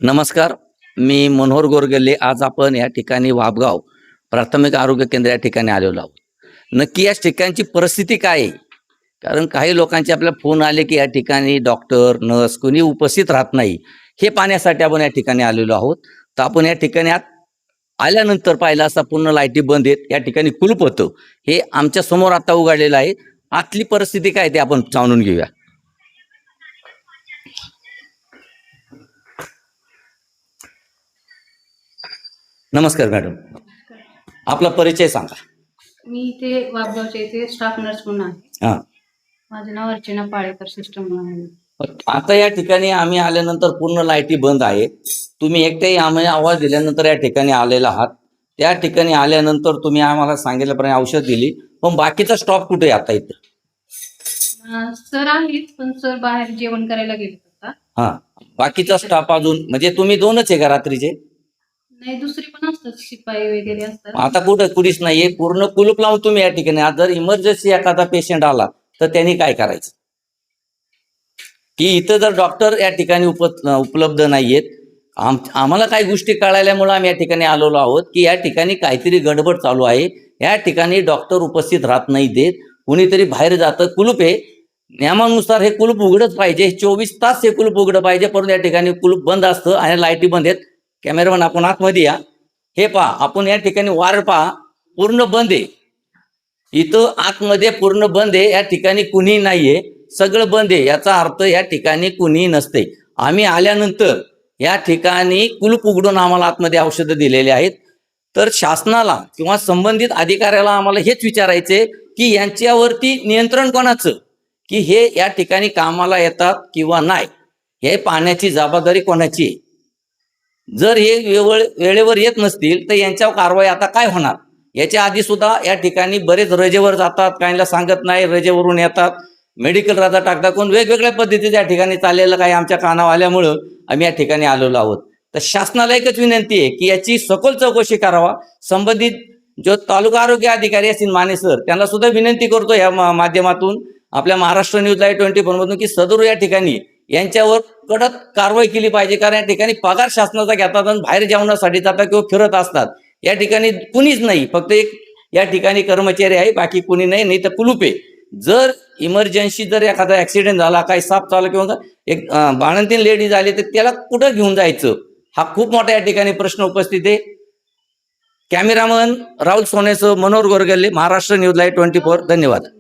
नमस्कार. मी मनोहर गोरगल्ले. आज आपण या ठिकाणी वाबगाव प्राथमिक आरोग्य केंद्र या ठिकाणी आलेलो आहोत. नक्की या ठिकाणची परिस्थिती काय आहे? कारण काही लोकांचे आपल्याला फोन आले, की या ठिकाणी डॉक्टर, नर्स कोणी उपस्थित राहत नाही. हे पाहण्यासाठी आपण या ठिकाणी आलेलो आहोत. तर आपण या ठिकाणी आल्यानंतर पाहिलं असता पूर्ण लाईटी बंद आहेत. या ठिकाणी कुलूप होतं. हे आमच्या समोर आता उघडलेलं आहे. आतली परिस्थिती काय ते आपण जाणून घेऊया. नमस्कार मॅडम. आपला परिचय सांगा. मी इथे वाबगावच्या इथे स्टाफ नर्स म्हणून आहे. हां. माझं नाव अर्चना पाळेकर सिस्टर म्हणून आहे. आता या ठिकाणी आम्ही आल्यानंतर पूर्ण लाईटी बंद आहे. तुम्ही एकट्याही आम्ही आवाज दिल्यानंतर या ठिकाणी आलेला आहात. त्या ठिकाणी आल्यानंतर तुम्ही आम्हाला सांगितल्याप्रमाणे औषध दिली, पण बाकीचा स्टॉप कुठे आहे आता इथं? सर आहेत, पण सर बाहेर जेवण करायला गेले आता. हां. बाकीचा स्टाफ अजून म्हणजे तुम्ही दोनच आहे का रात्रीचे? नाही, दुसरी पण असतात, शिपाई वगैरे असतात. आता कुठीच नाहीये. पूर्ण कुलूप लावून तुम्ही या ठिकाणी आहात. जर इमर्जन्सी एखादा पेशंट आला तर त्यांनी काय करायचं? की इथं जर डॉक्टर या ठिकाणी उपलब्ध नाहीयेत. आम्हाला काही गोष्टी कळाल्यामुळे आम्ही या ठिकाणी आलेलो आहोत, की या ठिकाणी काहीतरी गडबड चालू आहे. या ठिकाणी डॉक्टर उपस्थित राहत नाही देत. कुणीतरी बाहेर जातं. कुलूप आहे, नियमानुसार हे कुलूप उघडच पाहिजे. 24 तास हे कुलूप उघडं पाहिजे, परंतु या ठिकाणी कुलूप बंद असतं आणि लाईटी बंद आहेत. कॅमेरामन आपण आतमध्ये या. हे पहा, आपण या ठिकाणी वार पहा, पूर्ण बंद आहे. इथं आतमध्ये पूर्ण बंद आहे. या ठिकाणी कुणी नाहीये, सगळं बंद आहे. याचा अर्थ या ठिकाणी कुणी नसते. आम्ही आल्यानंतर या ठिकाणी कुलूप उघडून आम्हाला आतमध्ये औषधं दिलेली आहेत. तर शासनाला किंवा संबंधित अधिकाऱ्याला आम्हाला हेच विचारायचे, की यांच्यावरती नियंत्रण कोणाचं, की हे या ठिकाणी कामाला येतात किंवा नाही, हे पाहण्याची जबाबदारी कोणाची आहे? जर हे वेळेवर येत नसतील तर यांच्यावर कारवाई आता काय होणार? याच्या आधी सुद्धा या ठिकाणी बरेच रजेवर जातात, काहींना सांगत नाही, रजेवरून येतात, मेडिकल रजा टाकतात, कोण वेगवेगळ्या पद्धतीच्या या ठिकाणी चाललेलं काही आमच्या कानावर आल्यामुळं आम्ही या ठिकाणी आलेलो आहोत. तर शासनाला एकच विनंती आहे, की याची सखोल चौकशी करावा. संबंधित जो तालुका आरोग्य अधिकारी असतील माने सर, त्यांना सुद्धा विनंती करतो या माध्यमातून, आपल्या महाराष्ट्र न्यूज लाईव्ह 24 मधून, की सदर या ठिकाणी यांच्यावर कडक कारवाई केली पाहिजे. कारण या ठिकाणी पगार शासनाचा घेतात आणि बाहेर जेवणासाठी जातात किंवा फिरत असतात. या ठिकाणी कुणीच नाही, फक्त एक या ठिकाणी कर्मचारी आहे, बाकी कुणी नाही तर कुलूप आहे. जर इमर्जन्सी जर एखादा ऍक्सिडेंट झाला, काही साप चालला किंवा एक बाळंतीण लेडी झाली तर त्याला कुठं घेऊन जायचं, हा खूप मोठा या ठिकाणी प्रश्न उपस्थित आहे. कॅमेरामन राहुल सोनेसह मनोहर गोरगल्ले, महाराष्ट्र न्यूज लाईव्ह 24. धन्यवाद.